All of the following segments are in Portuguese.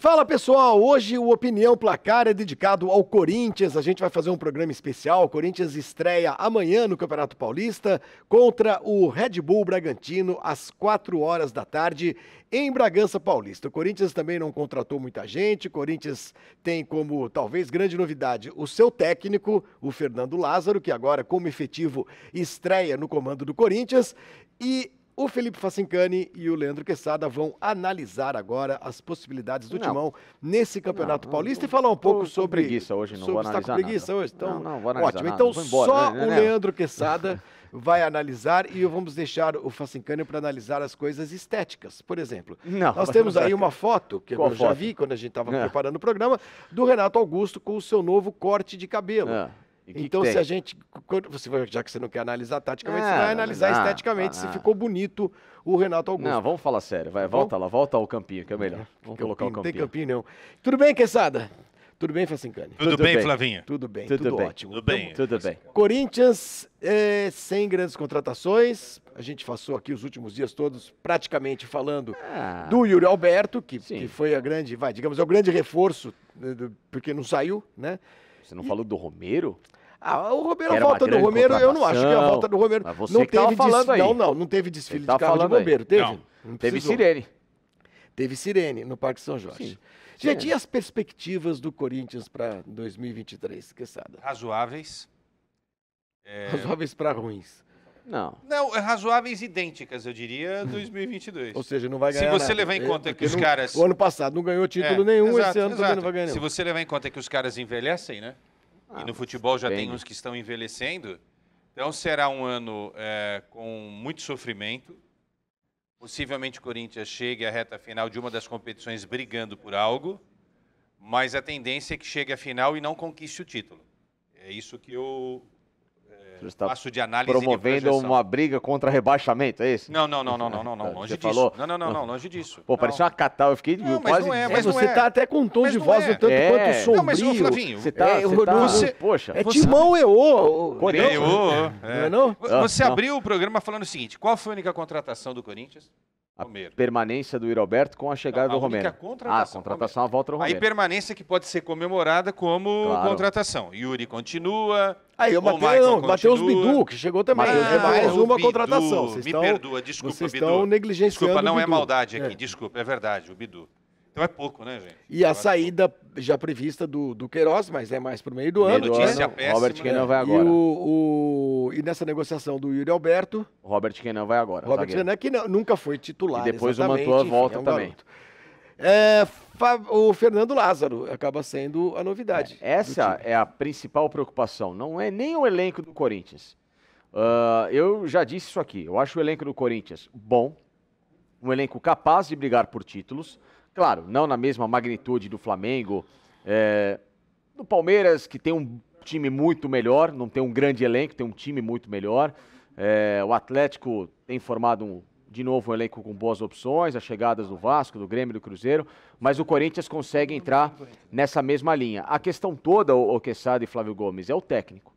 Fala pessoal, hoje o Opinião Placar é dedicado ao Corinthians, a gente vai fazer um programa especial, o Corinthians estreia amanhã no Campeonato Paulista contra o Red Bull Bragantino às 4 horas da tarde em Bragança Paulista. O Corinthians também não contratou muita gente, o Corinthians tem como talvez grande novidade o seu técnico, o Fernando Lázaro, que agora como efetivo estreia no comando do Corinthians e o Felipe Facincani e o Leandro Quesada vão analisar agora as possibilidades do Timão nesse Campeonato Paulista e falar um pouco sobre... preguiça hoje, não vou analisar Está com preguiça nada. hoje? Então, não vou analisar ótimo. nada. Então Vou embora, só né? o Leandro Quesada vai analisar e vamos deixar o Facincani para analisar as coisas estéticas. Por exemplo, nós temos aí uma foto, que eu já vi quando a gente estava preparando o programa, do Renato Augusto com o seu novo corte de cabelo. Então, se a gente, já que você não quer analisar taticamente, você vai analisar esteticamente se ficou bonito o Renato Augusto. Não, vamos falar sério. Vai, volta lá, volta ao campinho, que é melhor. Vamos colocar o campinho. Não tem campinho, não. Tudo bem, Quesada? Tudo bem, Facincani? Tudo bem, Flavinho? Tudo bem, tudo bem. ótimo. Tudo bem. Tudo bem. Corinthians, sem grandes contratações. A gente passou aqui os últimos dias todos praticamente falando do Yuri Alberto, que foi a grande, digamos, é o grande reforço, porque não saiu, né? Você não falou do Romero? O Romero, a volta do Romero, eu não acho que a volta do Romero... Mas você não que tava falando aí. Não teve desfile de carro de bombeiro, teve? Não teve sirene. Teve sirene no Parque São Jorge. Sim. Gente, e as perspectivas do Corinthians para 2023, Quesada? Razoáveis. Razoáveis para ruins. Não, razoáveis idênticas, eu diria, 2022. Ou seja, não vai ganhar Se você nada. levar em conta que os caras... O ano passado não ganhou título nenhum, esse ano também não vai ganhar nenhum. Se você levar em conta que os caras envelhecem, né? E no futebol já tem uns que estão envelhecendo. Então será um ano com muito sofrimento. Possivelmente o Corinthians chegue à reta final de uma das competições brigando por algo, mas a tendência é que chegue à final e não conquiste o título. É isso que eu faço de análise promovendo de projeção. uma briga contra rebaixamento, é isso? Não, longe Você disso. falou? Não, longe disso. Pô, parecia uma catal, eu fiquei quase... Mas você tá até com um tom de voz um tanto quanto sombrio. Não, mas, Flavinho, poxa. Timão eô. Corinthians. Você abriu o programa falando o seguinte, qual foi a única contratação do Corinthians? Romero. Permanência do Yuri Alberto com a chegada do Romero. A contratação, a volta do Romero. Aí permanência que pode ser comemorada como contratação. Yuri continua. Aí o Matheus Bidu, que chegou também. É mais uma contratação. Vocês perdoa, desculpa, vocês Bidu. estão negligenciando Desculpa, não o é Bidu. maldade aqui, desculpa, é verdade, o Bidu. Então é pouco, né, gente? E a saída já prevista do Queiroz, mas é mais pro meio do ano. Notícia péssima. Robert Kenan vai agora. E nessa negociação do Yuri Alberto... Robert Kenan vai agora. Robert Kenan, que nunca foi titular. E depois o Mantua volta também. O Fernando Lázaro acaba sendo a novidade. Essa é a principal preocupação. Não é nem o elenco do Corinthians. Eu já disse isso aqui. Eu acho o elenco do Corinthians bom. Um elenco capaz de brigar por títulos. Claro, não na mesma magnitude do Flamengo. Do Palmeiras, que tem um time muito melhor. Não tem um grande elenco, tem um time muito melhor. O Atlético tem formado de novo um elenco com boas opções, as chegadas do Vasco, do Grêmio, do Cruzeiro, mas o Corinthians consegue entrar nessa mesma linha. A questão toda, o Quesada e Flávio Gomes, é o técnico.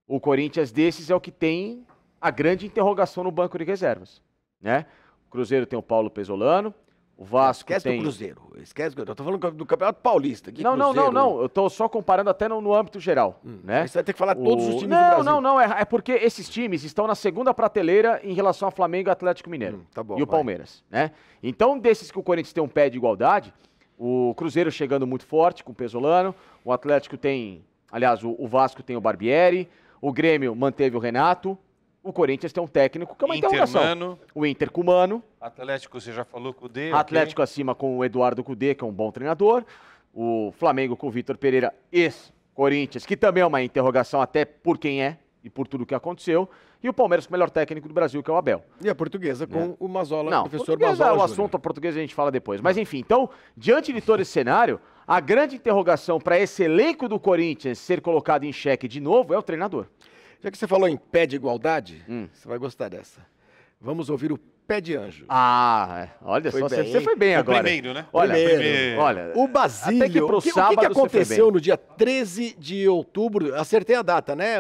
O Corinthians desses é o que tem a grande interrogação no banco de reservas, né? O Cruzeiro tem o Paulo Pesolano, o Vasco Esquece tem... do Cruzeiro, esquece do... Eu tô falando do Campeonato Paulista. Não, eu tô só comparando até no âmbito geral, né? Você vai ter que falar todos os times do Brasil. Não, é porque esses times estão na segunda prateleira em relação ao Flamengo e Atlético Mineiro. Tá bom, e o Palmeiras, né? Então, desses que o Corinthians tem um pé de igualdade, o Cruzeiro chegando muito forte com o Pesolano, o Atlético tem, aliás, o Vasco tem o Barbieri, o Grêmio manteve o Renato, o Corinthians tem um técnico que é uma interrogação. O Inter com o Mano. Atlético, você já falou com o Cudê. Atlético acima com o Eduardo Cudê, que é um bom treinador. O Flamengo com o Vitor Pereira, ex-Corinthians, que também é uma interrogação até por quem é e por tudo que aconteceu. E o Palmeiras com o melhor técnico do Brasil, que é o Abel. E a Portuguesa com o Mazola, o professor Mazola. O assunto português a gente fala depois. Mas enfim, então, diante de todo esse cenário, a grande interrogação para esse elenco do Corinthians ser colocado em xeque de novo é o treinador. Já que você falou em pé de igualdade, você vai gostar dessa. Vamos ouvir o Pé de Anjo. Olha só, você foi bem agora. Primeiro, né? Olha, o Basílio, até que pro sábado o que aconteceu no dia 13 de outubro, acertei a data, né?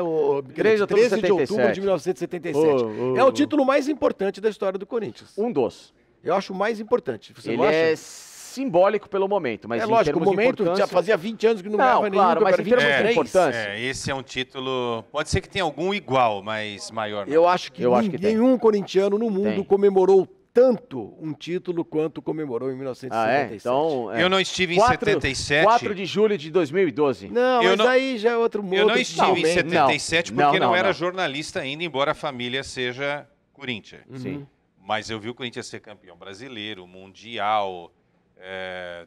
13 de outubro de 1977. É o título mais importante da história do Corinthians. Um dos. Eu acho o mais importante. Você Ele não acha? é simbólico pelo momento, mas É em lógico, o termos de momento importância... já fazia 20 anos que não Não, ganhava nenhum claro, mas em campeonato, termos de 23. importância... Esse é um título... Pode ser que tenha algum igual, mas maior não. Eu acho que tem. nenhum corintiano no mundo Tem. comemorou tanto um título quanto comemorou em 1977. Então... Eu não estive em 77. 4 de julho de 2012. Não, mas aí já é outro modo. Eu não estive em momento. 77 porque não era não. jornalista ainda, embora a família seja Corinthians. Sim. Mas eu vi o Corinthians ser campeão brasileiro, mundial,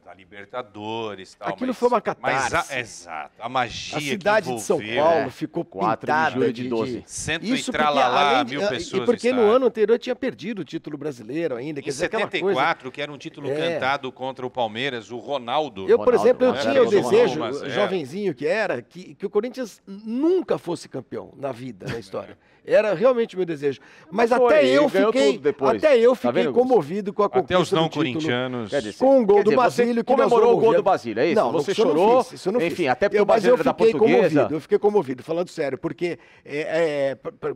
da Libertadores. Tal, Aquilo foi uma catarse. Exato. A magia A cidade que de São envolveu, Paulo ficou 4 de pintada julho de 12. Cento Isso e porque, tralalá, além de, 1000 pessoas e porque no no estádio. ano anterior tinha perdido o título brasileiro ainda. Quer Em dizer, aquela coisa... 74, que era um título cantado contra o Palmeiras, o Ronaldo. Eu, por exemplo, eu né? tinha o Ronaldo, desejo, mas jovenzinho que era, que o Corinthians nunca fosse campeão na vida, na história. Era realmente o meu desejo. Mas Foi, até eu ganhou fiquei, tudo depois. até eu Tá fiquei vendo? comovido com a conquista Até os não do título. corintianos. Quer dizer, Com o gol quer do dizer, você Basílio, que nós comemorou o vamos gol ver. do Basílio, é isso? Não, Você isso eu não chorou, fiz, isso eu não enfim, fiz. até porque o Mas eu Brasileiro da fiquei Portuguesa... comovido, eu fiquei comovido, falando sério, porque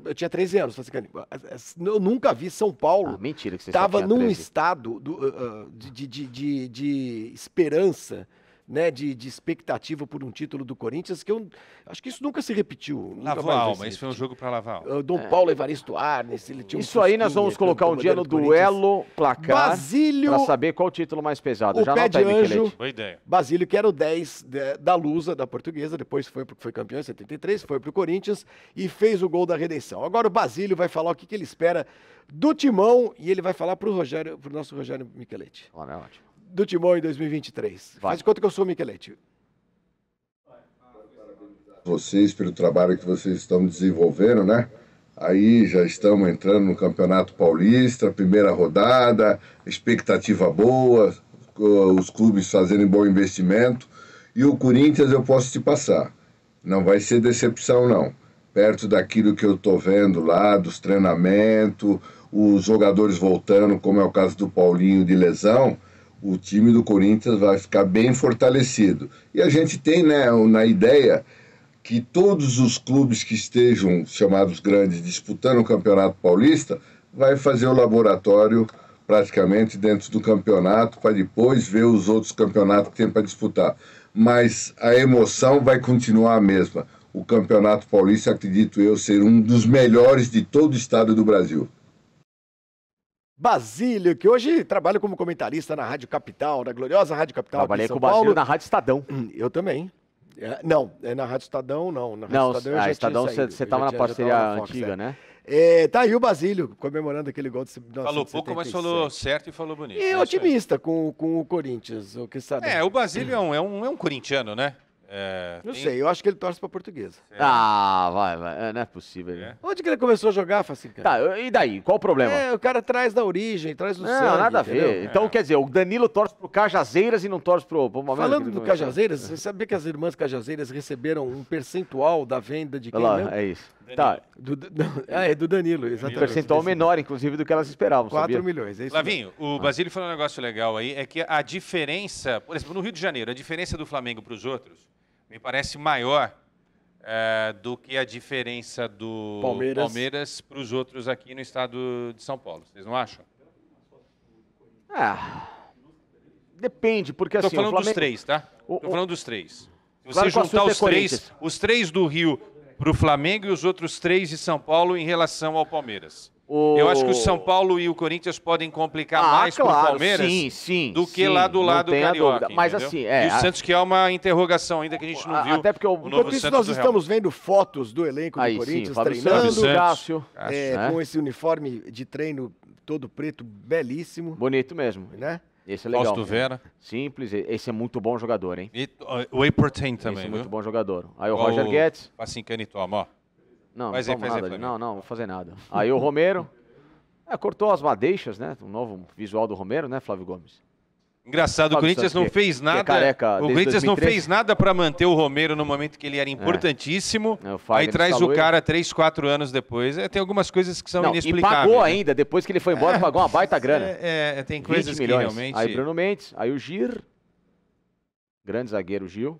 eu tinha 13 anos, eu nunca vi São Paulo. mentira que você Estava só tinha num 13. estado de esperança, né, de expectativa por um título do Corinthians, que eu acho que isso nunca se repetiu. Nunca Lavou mais a vai alma, se esse foi um repetir. jogo para lavar a alma. Dom Paulo Evaristo Arnes, ele tinha um Isso aí nós fusquinha, vamos colocar um dia no bandeira do Corinthians. duelo placar Basílio, para saber qual o título mais pesado. o Já pé anota aí, de anjo. Michelete. Boa ideia. Basílio, que era o 10 da Lusa, da Portuguesa, depois foi campeão em 73, foi pro Corinthians e fez o gol da redenção. Agora o Basílio vai falar o que ele espera do Timão e ele vai falar pro nosso Rogério Michelete. Olha, é ótimo. Do Timão em 2023. Vai. Faz de conta que eu sou o Michelete. Vocês pelo trabalho que vocês estão desenvolvendo, né? Aí já estamos entrando no Campeonato Paulista, primeira rodada, expectativa boa, os clubes fazendo bom investimento. E o Corinthians eu posso te passar. Não vai ser decepção, não. Perto daquilo que eu estou vendo lá, dos treinamentos, os jogadores voltando, como é o caso do Paulinho de lesão, o time do Corinthians vai ficar bem fortalecido. E a gente tem, né, na ideia que todos os clubes que estejam chamados grandes disputando o Campeonato Paulista vai fazer o laboratório praticamente dentro do campeonato para depois ver os outros campeonatos que tem para disputar. Mas a emoção vai continuar a mesma. O Campeonato Paulista, acredito eu, ser um dos melhores de todo o estado do Brasil. Basílio, que hoje trabalha como comentarista na Rádio Capital, na gloriosa Rádio Capital Trabalhei aqui em com São o Basílio Paulo. na Rádio Estadão. Eu também. Não, na Rádio Estadão não. Na Rádio Não, Estadão eu já Estadão tinha saído. você Eu estava já na tinha- já parceria tava na Fox, antiga, né? Tá aí o Basílio comemorando aquele gol de 1977. Falou pouco, mas falou certo e falou bonito. E É isso aí. otimista com o Corinthians, o que sabe. O Basílio é um corintiano, né? Não sei, eu acho que ele torce pra Portuguesa. Ah, vai. Não é possível. É. Onde que ele começou a jogar, Facinca? Tá, e daí? Qual o problema? O cara traz da origem, traz do Não, sangue. nada a entendeu? ver. Então, quer dizer, o Danilo torce pro Cajazeiras e não torce pro Palmeiras. Falando do Cajazeiras, você sabia que as irmãs Cajazeiras receberam um percentual da venda de quem Olha lá, mesmo? é isso. Tá, É do Danilo, exatamente. percentual menor, inclusive, do que elas esperavam, 4 sabia? milhões, é isso Lavinho, o Basílio falou um negócio legal aí, é que a diferença, por exemplo, no Rio de Janeiro, a diferença do Flamengo para os outros me parece maior do que a diferença do Palmeiras para os outros aqui no estado de São Paulo. Vocês não acham? Depende, porque Estou assim, falando o Flamengo... dos três, tá? o- Estou falando dos três. Se você Claro que o juntar assunto é Corinthians. os três do Rio para o Flamengo e os outros três de São Paulo em relação ao Palmeiras. Eu acho que o São Paulo e o Corinthians podem complicar mais para o Palmeiras sim, que lá do não lado tenha carioca. dúvida. Mas entendeu? assim, E o Santos que é uma interrogação ainda que a gente não viu. até porque o novo Enquanto isso, Santos nós do Real. estamos vendo fotos do elenco do aí sim, Corinthians Fábio treinando, Santos, Cássio, né? com esse uniforme de treino todo preto, belíssimo, bonito mesmo. né? Esse é legal. Fausto Vera. Simples, esse é muito bom jogador, hein? E o Eporten Esse também, é viu? muito bom jogador. Aí o Igual Roger Guedes. Pacincani toma, ó. Não, Faz não aí, tomo faz aí nada pra ali. mim. Não vou fazer nada. Aí o Romero. Cortou as madeixas, né? Um novo visual do Romero, né, Flávio Gomes? Engraçado, o Fábio Corinthians Santos, não fez nada. careca O desde Corinthians não 2013. fez nada para manter o Romero no momento que ele era importantíssimo. O Fagner Aí traz instalou o cara 3, 4 anos depois. Tem algumas coisas que são Não, e inexplicáveis. pagou né? ainda, depois que ele foi embora, pagou uma baita grana. Tem 20 coisas que milhões. realmente... Aí Bruno Mendes, aí o Gir, grande zagueiro Gil.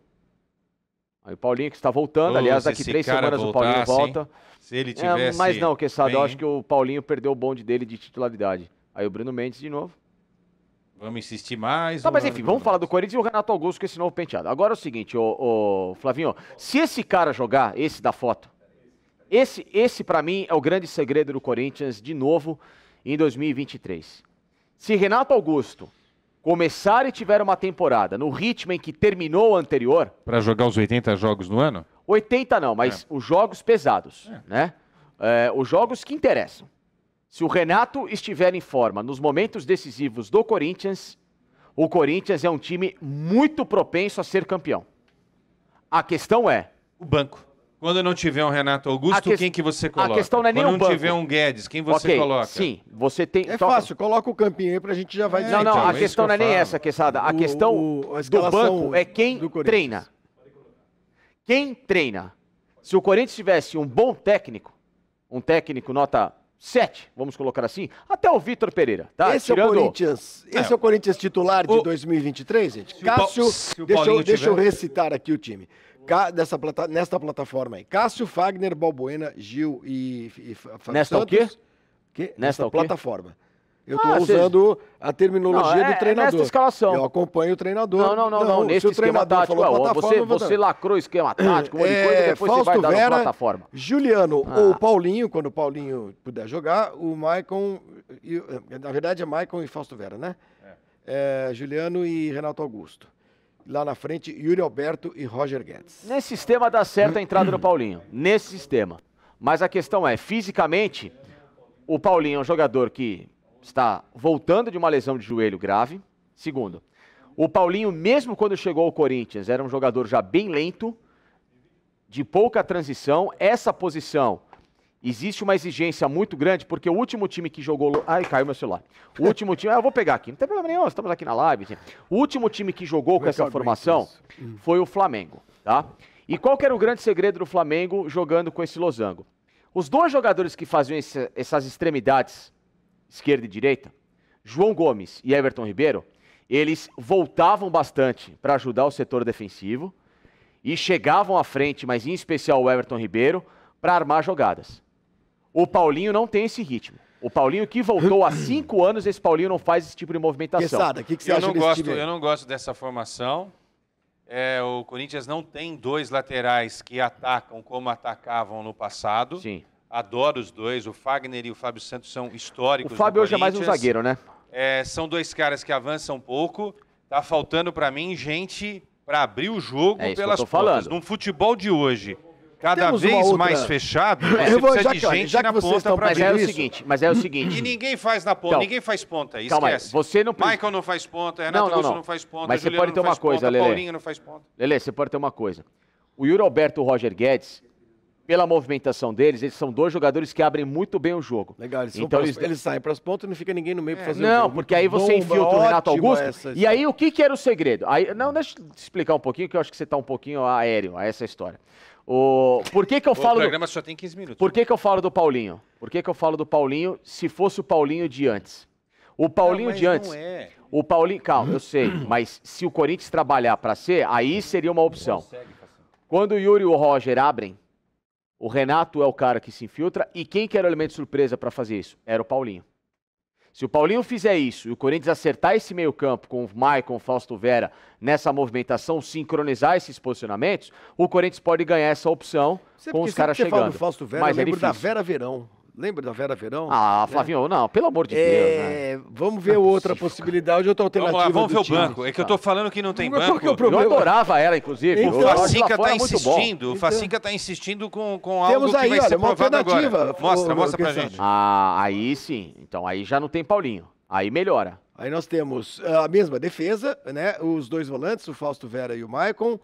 Aí o Paulinho que está voltando, Pô, aliás, se daqui esse 3 cara semanas o Paulinho voltasse, volta. Se ele tivesse... Mas não, Quesada, eu bem, acho que o Paulinho perdeu o bonde dele de titularidade. Aí o Bruno Mendes de novo. Vamos insistir mais. Tá, mas enfim, vamos falar do Corinthians e o Renato Augusto com esse novo penteado. Agora é o seguinte, ô Flavinho, se esse cara jogar, esse da foto, esse pra mim é o grande segredo do Corinthians, de novo, em 2023. Se Renato Augusto começar e tiver uma temporada no ritmo em que terminou o anterior... Para jogar os 80 jogos no ano? 80 não, mas os jogos pesados, né? Os jogos que interessam. Se o Renato estiver em forma nos momentos decisivos do Corinthians, o Corinthians é um time muito propenso a ser campeão. A questão é... O banco. Quando não tiver um Renato Augusto, quem que você coloca? A questão não é nem o banco. Quando não tiver um Guedes, quem você coloca? Sim, você tem... É fácil, coloca o campinho aí pra gente já vai... Não, a questão não é nem essa, Quesada. A questão do banco é quem treina. Quem treina. Se o Corinthians tivesse um bom técnico, um técnico nota 7, vamos colocar assim, até o Vitor Pereira, tá? Esse é o Corinthians titular de 2023, gente? Cássio, deixa eu recitar aqui o time. Nesta plataforma aí. Cássio, Fagner, Balbuena, Gil e Nesta Santos. O quê? Nesta plataforma. Eu estou usando a terminologia do treinador. Nesta escalação. Eu acompanho o treinador. Não. Nesse esquema tático. Você lacrou o esquema tático, um monte de coisa, depois Fausto você vai Vera, dar na plataforma. Juliano ou Paulinho, quando o Paulinho puder jogar, o Maicon... Na verdade é Maicon e Fausto Vera, né? Juliano e Renato Augusto. Lá na frente, Yuri Alberto e Roger Guedes. Nesse sistema dá certo a entrada do Paulinho. Nesse sistema. Mas a questão é, fisicamente, o Paulinho é um jogador que está voltando de uma lesão de joelho grave. Segundo, o Paulinho, mesmo quando chegou ao Corinthians, era um jogador já bem lento, de pouca transição. Essa posição, existe uma exigência muito grande, porque o último time que jogou... Ai, caiu meu celular. O último time... eu vou pegar aqui, não tem problema nenhum, estamos aqui na live. Assim. O último time que jogou com essa formação foi o Flamengo, tá? E qual que era o grande segredo do Flamengo jogando com esse losango? Os dois jogadores que faziam essas extremidades, esquerda e direita, João Gomes e Everton Ribeiro, eles voltavam bastante para ajudar o setor defensivo e chegavam à frente, mas em especial o Everton Ribeiro, para armar jogadas. O Paulinho não tem esse ritmo. O Paulinho que voltou há 5 anos, esse Paulinho não faz esse tipo de movimentação. Quesada, o que você acha desse time? Eu não gosto dessa formação. O Corinthians não tem dois laterais que atacam como atacavam no passado. Sim. Adoro os dois. O Fagner e o Fábio Santos são históricos. O Fábio hoje é mais um zagueiro, né? São dois caras que avançam um pouco. Tá faltando para mim gente para abrir o jogo pelas pontas. Num futebol de hoje, cada vez mais fechado, você precisa de gente na ponta para abrir. Mas é o seguinte. E ninguém faz na ponta, ninguém faz ponta. Calma esquece. Aí, você não... Michael não faz ponta, Renato Augusto não faz ponta, mas Juliano você pode ter uma coisa, Lelê. Paulinho não faz ponta. Lelê, você pode ter uma coisa. O Yuri Alberto e o Roger Guedes, pela movimentação deles, eles são dois jogadores que abrem muito bem o jogo. Legal, eles saem para as pontas e não fica ninguém no meio para fazer Não, porque aí você infiltra o Renato Augusto. E aí o que era o segredo? Deixa eu te explicar um pouquinho, que eu acho que você está um pouquinho aéreo a essa história. Por que eu falo... O programa só tem 15 minutos. Por que eu falo do Paulinho? Por que eu falo do Paulinho se fosse o Paulinho de antes? O Paulinho de antes... O Paulinho... Calma, eu sei. Mas se o Corinthians trabalhar para ser, aí seria uma opção. Quando o Yuri e o Roger abrem, o Renato é o cara que se infiltra. E quem que era o elemento de surpresa para fazer isso? Era o Paulinho. Se o Paulinho fizer isso e o Corinthians acertar esse meio campo com o Maicon, o Fausto Vera, nessa movimentação, sincronizar esses posicionamentos, o Corinthians pode ganhar essa opção com os caras chegando. Fala do Fausto Vera, mas eu lembro da Vera Verão. Lembra da Vera Verão? Flavinho, não, pelo amor de Deus. Né? Vamos ver outra possibilidade, outra alternativa. Vamos ver o banco. É que eu tô falando que não tem banco. Eu adorava ela, inclusive. O Facinca tá insistindo. O Facinca tá insistindo com algo que vai ser provado agora. Mostra pra gente. Aí sim. Então aí já não tem Paulinho. Aí melhora. Aí nós temos a mesma defesa, né? Os dois volantes, o Fausto Vera e o Maicon.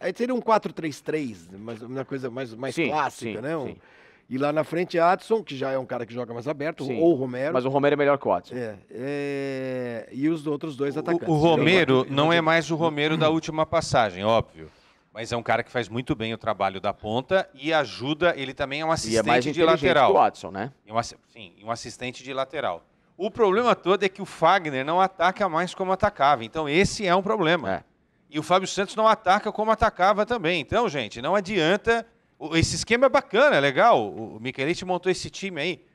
Aí seria um 4-3-3, uma coisa mais clássica, né? Sim. E lá na frente, Adson, que já é um cara que joga mais aberto, ou o Romero. Mas o Romero é melhor que o Adson. E os outros dois atacantes. O Romero não é mais o Romero da última passagem, óbvio. Mas é um cara que faz muito bem o trabalho da ponta e ajuda, ele também é um assistente de lateral. Que o Adson, né? Sim, um assistente de lateral. O problema todo é que o Fagner não ataca mais como atacava. Então esse é um problema. E o Fábio Santos não ataca como atacava também. Então, gente, não adianta... Esse esquema é bacana, é legal. O Micheletti montou esse time aí.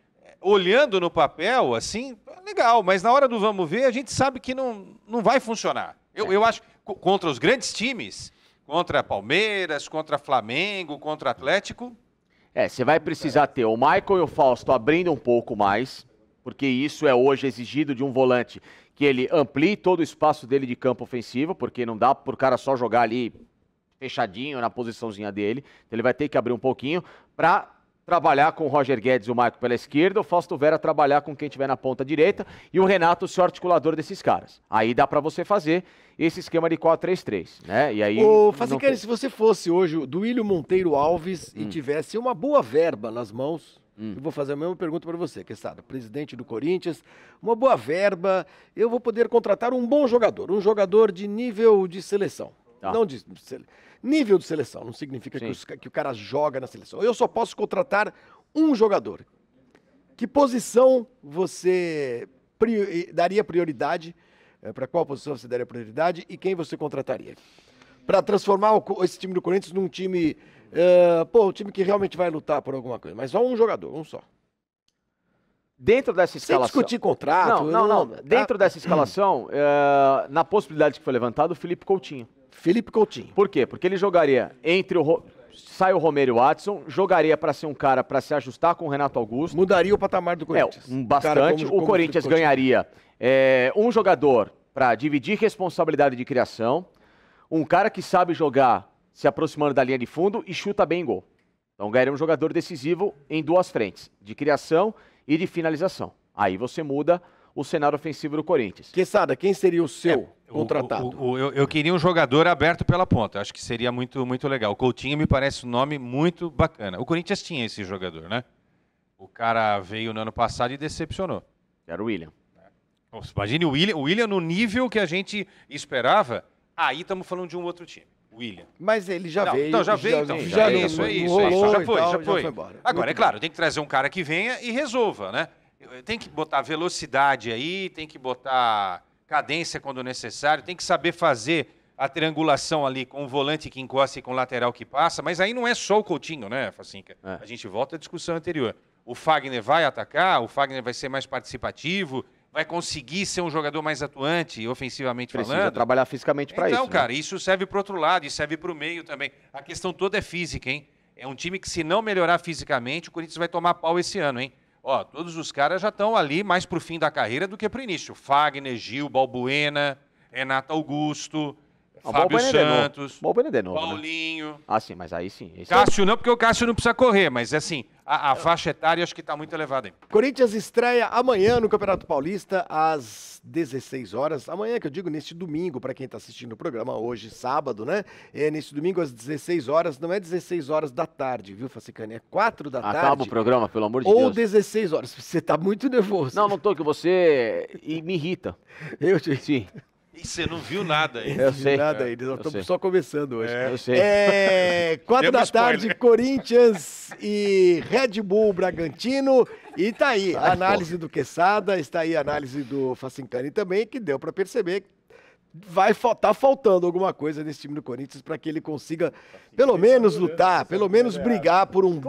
olhando no papel, assim, legal, mas na hora do vamos ver, a gente sabe que não vai funcionar. Eu acho que contra os grandes times, contra Palmeiras, contra Flamengo, contra Atlético... Você vai precisar ter o Michael e o Fausto abrindo um pouco mais, porque isso é hoje exigido de um volante, que ele amplie todo o espaço dele de campo ofensivo, porque não dá pro cara só jogar ali fechadinho na posiçãozinha dele. Então ele vai ter que abrir um pouquinho para trabalhar com o Roger Guedes e o Michael pela esquerda, o Fausto Vera trabalhar com quem tiver na ponta direita e o Renato ser o articulador desses caras. Aí dá para você fazer esse esquema de 4-3-3, né? E aí... Ô, Facicani, se você fosse hoje do Duílio Monteiro Alves e tivesse uma boa verba nas mãos, eu vou fazer a mesma pergunta para você, Quesada, presidente do Corinthians, uma boa verba, eu vou poder contratar um bom jogador, um jogador de nível de seleção. Tá. Não de nível de seleção, não significa que o cara joga na seleção. Eu só posso contratar um jogador. Que posição você daria prioridade? Para qual posição você daria prioridade e quem você contrataria? Para transformar esse time do Corinthians num time, um time que realmente vai lutar por alguma coisa. Mas só um jogador, um só. Dentro dessa escalação... Sem discutir contrato. Não. Dentro dessa escalação, na possibilidade que foi levantado, o Felipe Coutinho. Felipe Coutinho. Por quê? Porque ele jogaria entre sai o Romero e o Watson, jogaria para ser um cara para se ajustar com o Renato Augusto. Mudaria o patamar do Corinthians. Bastante. O Corinthians ganharia um jogador para dividir responsabilidade de criação, um cara que sabe jogar se aproximando da linha de fundo e chuta bem em gol. Então ganharia um jogador decisivo em duas frentes, de criação e de finalização. Aí você muda o cenário ofensivo do Corinthians. Quesada, quem seria o seu contratado? Eu queria um jogador aberto pela ponta. Acho que seria muito, muito legal. O Coutinho me parece um nome muito bacana. O Corinthians tinha esse jogador, né? O cara veio no ano passado e decepcionou. Era o William. Nossa, imagine o William no nível que a gente esperava. Aí estamos falando de um outro time. William. Mas ele já veio. Então já veio. Já foi embora. Agora, é claro, tem que trazer um cara que venha e resolva, né? Tem que botar velocidade aí, tem que botar cadência quando necessário, tem que saber fazer a triangulação ali com o volante que encosta e com o lateral que passa, mas aí não é só o Coutinho, né, Facinca? A gente volta à discussão anterior. O Fagner vai atacar, o Fagner vai ser mais participativo, vai conseguir ser um jogador mais atuante, ofensivamente falando. Precisa trabalhar fisicamente para isso. Então, cara, isso serve para o outro lado e serve para o meio também. A questão toda é física, hein? É um time que, se não melhorar fisicamente, o Corinthians vai tomar pau esse ano, hein? Ó, todos os caras já estão ali mais pro fim da carreira do que pro início. Fagner, Gil, Balbuena, Renato Augusto, Fábio Santos, Paulinho. Né? Ah, sim, mas aí sim. Cássio não, porque o Cássio não precisa correr, mas assim, a faixa etária acho que está muito elevada. Hein? Corinthians estreia amanhã no Campeonato Paulista às 16 horas. Amanhã, que eu digo, neste domingo, para quem está assistindo o programa hoje, sábado, né? Neste domingo às 16 horas, não é 16 horas da tarde, viu, Facicani? É 4 da tarde. Acaba o programa, pelo amor de Deus. Ou 16 horas. Você está muito nervoso. Não tô, que você me irrita. Sim. E você não viu nada aí. Eu sei. Nada aí. Nós estamos só começando hoje. Eu sei. 4 da tarde, Corinthians e Red Bull Bragantino. E tá aí a análise do Quesada, está aí a análise do Facicani também, que deu para perceber que tá faltando alguma coisa nesse time do Corinthians para que ele consiga pelo menos lutar, pelo menos brigar por um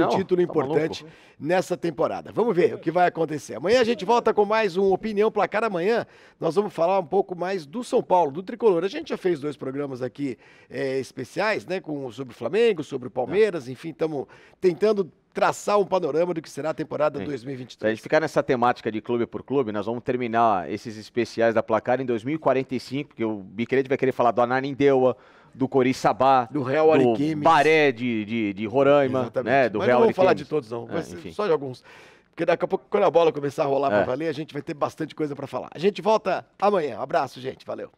título importante nessa temporada. Vamos ver o que vai acontecer. Amanhã a gente volta com mais um Opinião Placar. Amanhã nós vamos falar um pouco mais do São Paulo, do Tricolor. A gente já fez 2 programas aqui especiais, né, sobre o Flamengo, sobre o Palmeiras, enfim, estamos tentando traçar um panorama do que será a temporada 2023. Se a gente ficar nessa temática de clube por clube, nós vamos terminar esses especiais da Placar em 2045, porque o Bicredi vai querer falar do Ananindeua, do Coriçaba, do Real Ariquemes, do Baré de Roraima, né, do Mas Real não vamos Ariquemes. falar de todos, não. Vai ser só de alguns. Porque daqui a pouco, quando a bola começar a rolar para valer, a gente vai ter bastante coisa para falar. A gente volta amanhã. Um abraço, gente. Valeu.